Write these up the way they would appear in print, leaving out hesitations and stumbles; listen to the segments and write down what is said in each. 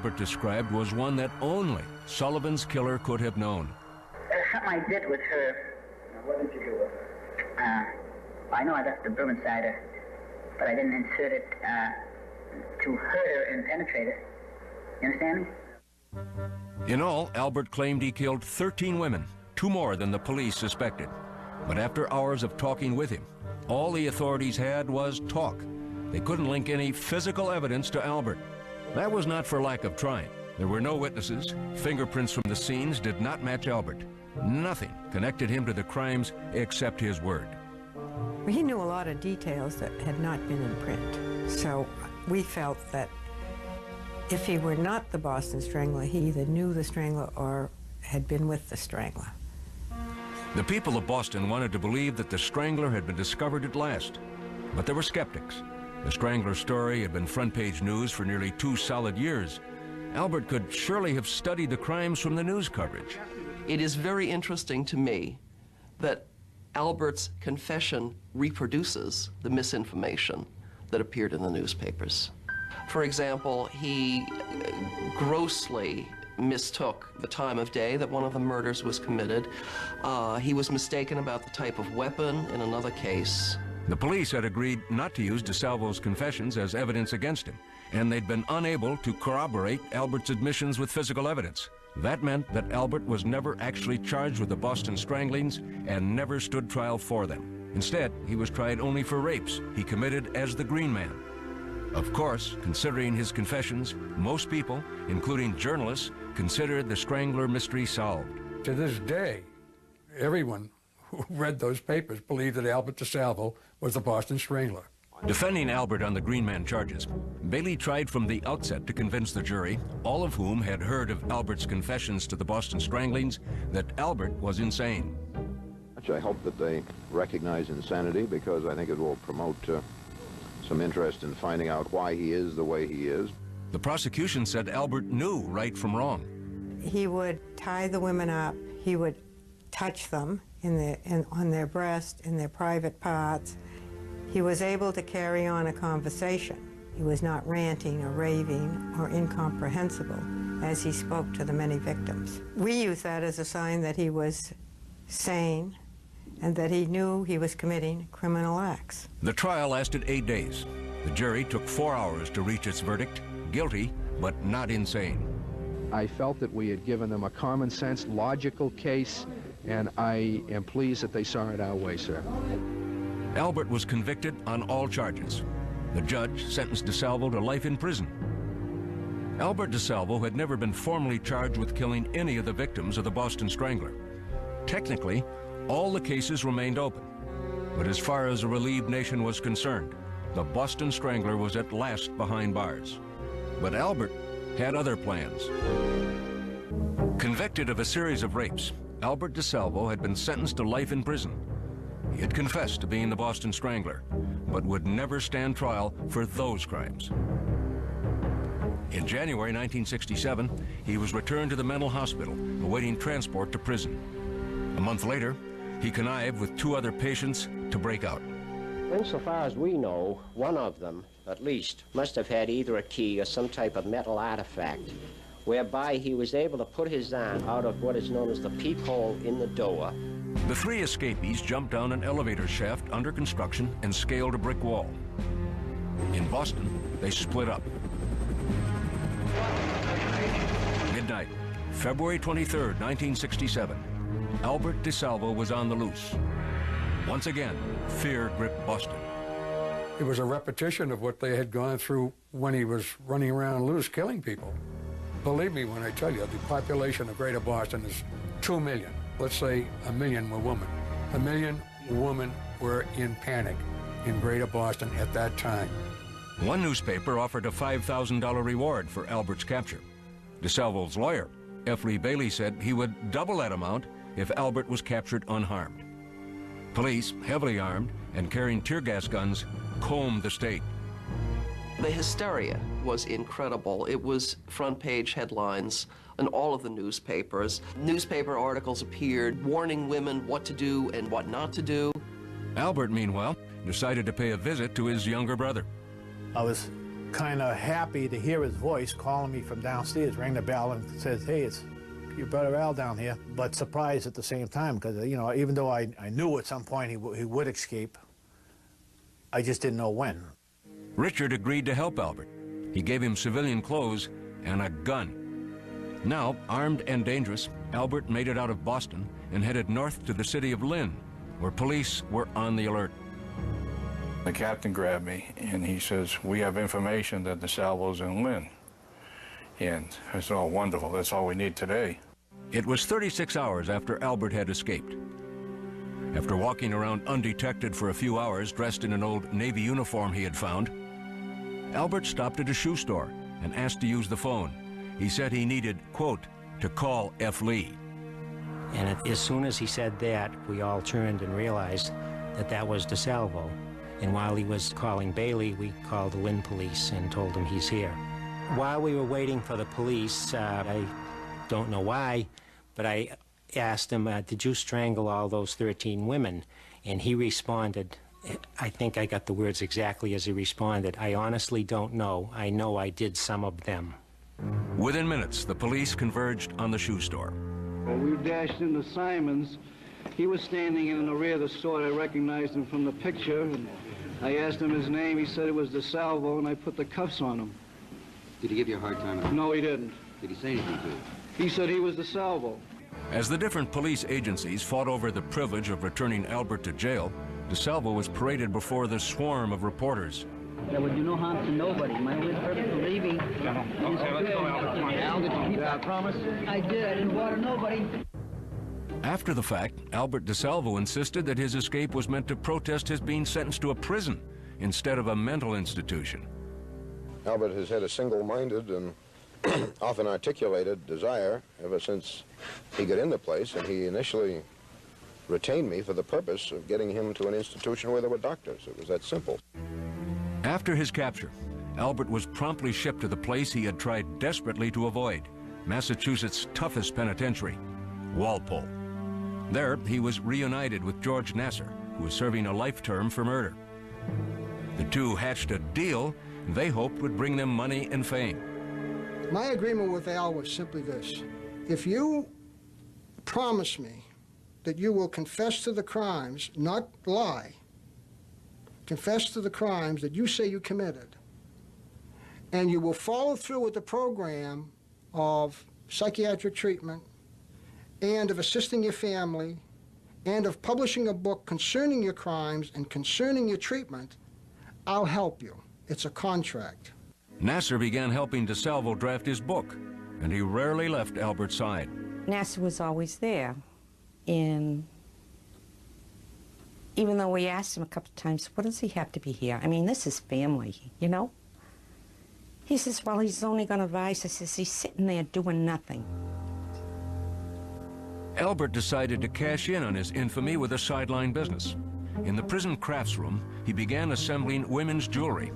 Albert described was one that only Sullivan's killer could have known. Something I did with her. What did you do with her? I know I left the broom inside her, but I didn't insert it to hurt her and penetrate her. You understand me? In all, Albert claimed he killed 13 women, 2 more than the police suspected. But after hours of talking with him, all the authorities had was talk. They couldn't link any physical evidence to Albert. That was not for lack of trying. There were no witnesses. Fingerprints from the scenes did not match Albert. Nothing connected him to the crimes except his word. He knew a lot of details that had not been in print. So we felt that if he were not the Boston Strangler, he either knew the Strangler or had been with the Strangler. The people of Boston wanted to believe that the Strangler had been discovered at last, but there were skeptics. The Strangler story had been front-page news for nearly 2 solid years. Albert could surely have studied the crimes from the news coverage. It is very interesting to me that Albert's confession reproduces the misinformation that appeared in the newspapers. For example, he grossly mistook the time of day that one of the murders was committed. He was mistaken about the type of weapon in another case. The police had agreed not to use DeSalvo's confessions as evidence against him, and they'd been unable to corroborate Albert's admissions with physical evidence. That meant that Albert was never actually charged with the Boston stranglings and never stood trial for them. Instead, he was tried only for rapes he committed as the Green Man. Of course, considering his confessions, most people, including journalists, considered the Strangler mystery solved. To this day, everyone who read those papers believed that Albert DeSalvo was the Boston Strangler. Defending Albert on the Green Man charges, Bailey tried from the outset to convince the jury, all of whom had heard of Albert's confessions to the Boston stranglings, that Albert was insane. I hope that they recognize insanity, because I think it will promote some interest in finding out why he is the way he is. The prosecution said Albert knew right from wrong. He would tie the women up. He would touch them on their breast, in their private parts. He was able to carry on a conversation. He was not ranting or raving or incomprehensible as he spoke to the many victims. We use that as a sign that he was sane and that he knew he was committing criminal acts. The trial lasted 8 days. The jury took 4 hours to reach its verdict, guilty, but not insane. I felt that we had given them a common sense, logical case, and I am pleased that they saw it our way, sir. Albert was convicted on all charges. The judge sentenced DeSalvo to life in prison. Albert DeSalvo had never been formally charged with killing any of the victims of the Boston Strangler. Technically, all the cases remained open. But as far as a relieved nation was concerned, the Boston Strangler was at last behind bars. But Albert had other plans. Convicted of a series of rapes, Albert DeSalvo had been sentenced to life in prison. He had confessed to being the Boston Strangler, but would never stand trial for those crimes. In January 1967, he was returned to the mental hospital, awaiting transport to prison. A month later, he connived with 2 other patients to break out. Insofar as we know, one of them, at least, must have had either a key or some type of metal artifact, whereby he was able to put his arm out of what is known as the peephole in the door. The 3 escapees jumped down an elevator shaft under construction and scaled a brick wall. In Boston, they split up. Midnight, February 23rd, 1967. Albert DeSalvo was on the loose. Once again, fear gripped Boston. It was a repetition of what they had gone through when he was running around loose killing people. Believe me when I tell you, the population of Greater Boston is 2 million. Let's say 1 million were women. 1 million women were in panic in Greater Boston at that time. One newspaper offered a $5,000 reward for Albert's capture. DeSalvo's lawyer, F. Lee Bailey, said he would double that amount if Albert was captured unharmed. Police, heavily armed and carrying tear gas guns, combed the state. The hysteria was incredible. It was front-page headlines in all of the newspapers. Newspaper articles appeared warning women what to do and what not to do. Albert, meanwhile, decided to pay a visit to his younger brother. I was kind of happy to hear his voice calling me from downstairs, rang the bell and says, hey, it's your brother Al down here, but surprised at the same time because, you know, even though I knew at some point he would escape, I just didn't know when. Richard agreed to help Albert. He gave him civilian clothes and a gun. Now, armed and dangerous, Albert made it out of Boston and headed north to the city of Lynn, where police were on the alert. The captain grabbed me and he says, we have information that DeSalvo's in Lynn. And I said, oh, wonderful, that's all we need today. It was 36 hours after Albert had escaped. After walking around undetected for a few hours, dressed in an old Navy uniform he had found, Albert stopped at a shoe store and asked to use the phone. He said he needed, quote, to call F. Lee. And as soon as he said that, we all turned and realized that that was DeSalvo. And while he was calling Bailey, we called the Lynn police and told them he's here. While we were waiting for the police, I don't know why, but I asked him, did you strangle all those 13 women? And he responded, I think I got the words exactly as he responded, I honestly don't know. I know I did some of them. Within minutes, the police converged on the shoe store. Well, we dashed into Simon's. He was standing in the rear of the store. I recognized him from the picture. And I asked him his name. He said it was DeSalvo, and I put the cuffs on him. Did he give you a hard time? No, he didn't. Did he say anything to you? He said he was DeSalvo. As the different police agencies fought over the privilege of returning Albert to jail, DeSalvo was paraded before the swarm of reporters. There would do no harm to nobody. My only purpose for leaving is Okay, let's go, Albert. Al, did you keep that promise? I did. I didn't bother nobody. After the fact, Albert DeSalvo insisted that his escape was meant to protest his being sentenced to a prison instead of a mental institution. Albert has had a single-minded and often articulated desire ever since he got in the place, and he initially retained me for the purpose of getting him to an institution where there were doctors. It was that simple. After his capture, Albert was promptly shipped to the place he had tried desperately to avoid, Massachusetts' toughest penitentiary, Walpole. There, he was reunited with George Nassar, who was serving a life term for murder. The two hatched a deal they hoped would bring them money and fame. My agreement with Al was simply this. If you promise me that you will confess to the crimes, not lie, confess to the crimes that you say you committed, and you will follow through with the program of psychiatric treatment and of assisting your family and of publishing a book concerning your crimes and concerning your treatment, I'll help you. It's a contract. Nassar began helping DeSalvo draft his book, and he rarely left Albert's side. Nassar was always there, and even though we asked him a couple of times, what does he have to be here? I mean, this is family, you know? He says, well, he's only going to advise. I says, he's sitting there doing nothing. Albert decided to cash in on his infamy with a sideline business. In the prison crafts room, he began assembling women's jewelry.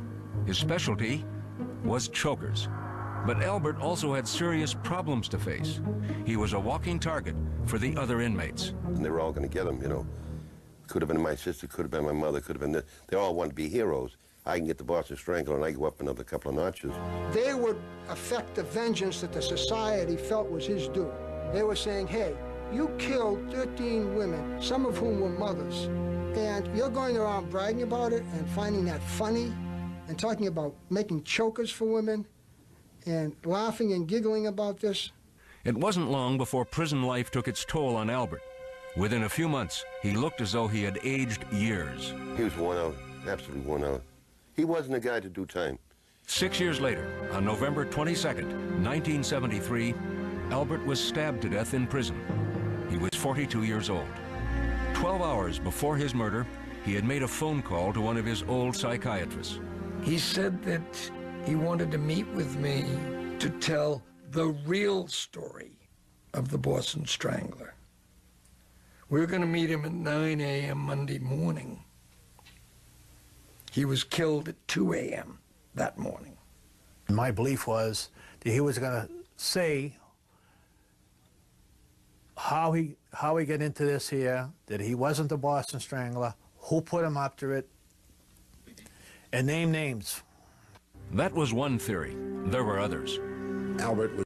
His specialty was chokers. But Albert also had serious problems to face. He was a walking target for the other inmates. And they were all going to get him, you know. Could have been my sister, could have been my mother, could have been this. They all wanted to be heroes. I can get the Boston Strangler and I go up another couple of notches. They would affect the vengeance that the society felt was his due. They were saying, hey, you killed 13 women, some of whom were mothers, and you're going around bragging about it and finding that funny and talking about making chokers for women and laughing and giggling about this. It wasn't long before prison life took its toll on Albert. Within a few months, he looked as though he had aged years. He was worn out, absolutely worn out. He wasn't a guy to do time. 6 years later, on November 22nd, 1973, Albert was stabbed to death in prison. He was 42 years old. 12 hours before his murder, he had made a phone call to one of his old psychiatrists. He said that he wanted to meet with me to tell the real story of the Boston Strangler. We were going to meet him at 9 a.m. Monday morning. He was killed at 2 a.m. that morning. My belief was that he was going to say how he got into this here, that he wasn't the Boston Strangler, who put him up to it, and name names. That was one theory. There were others. Albert was